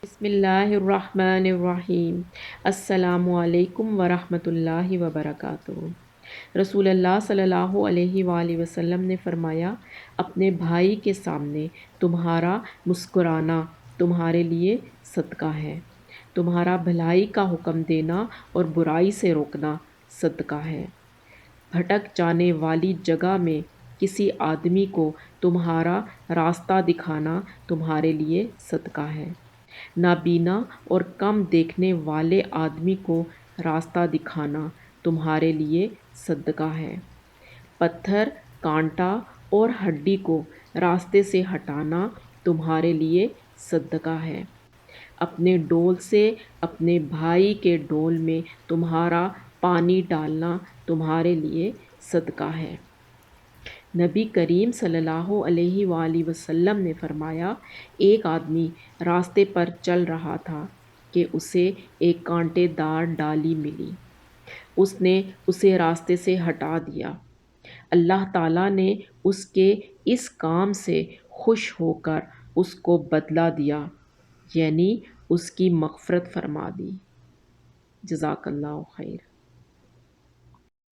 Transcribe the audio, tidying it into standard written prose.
بسم اللہ الرحمن الرحیم۔ السلام علیکم ورحمۃ اللہ وبرکاتہ۔ رسول اللہ صلی اللہ علیہ وآلہ وسلم نے فرمایا، اپنے بھائی کے سامنے تمہارا مسکرانا تمہارے لیے صدقہ ہے، تمہارا بھلائی کا حکم دینا اور برائی سے روکنا صدقہ ہے، بھٹک جانے والی جگہ میں کسی آدمی کو تمہارا راستہ دکھانا تمہارے لیے صدقہ ہے، نابینا اور کم دیکھنے والے آدمی کو راستہ دکھانا تمہارے لیے صدقہ ہے، پتھر، کانٹا اور ہڈی کو راستے سے ہٹانا تمہارے لیے صدقہ ہے، اپنے ڈول سے اپنے بھائی کے ڈول میں تمہارا پانی ڈالنا تمہارے لیے صدقہ ہے۔ نبی کریم صلی اللہ علیہ وآلہ وسلم نے فرمایا، ایک آدمی راستے پر چل رہا تھا کہ اسے ایک کانٹے دار ڈالی ملی، اس نے اسے راستے سے ہٹا دیا، اللہ تعالیٰ نے اس کے اس کام سے خوش ہو کر اس کو بدلہ دیا، یعنی اس کی مغفرت فرما دی۔ جزاک اللہ خیر۔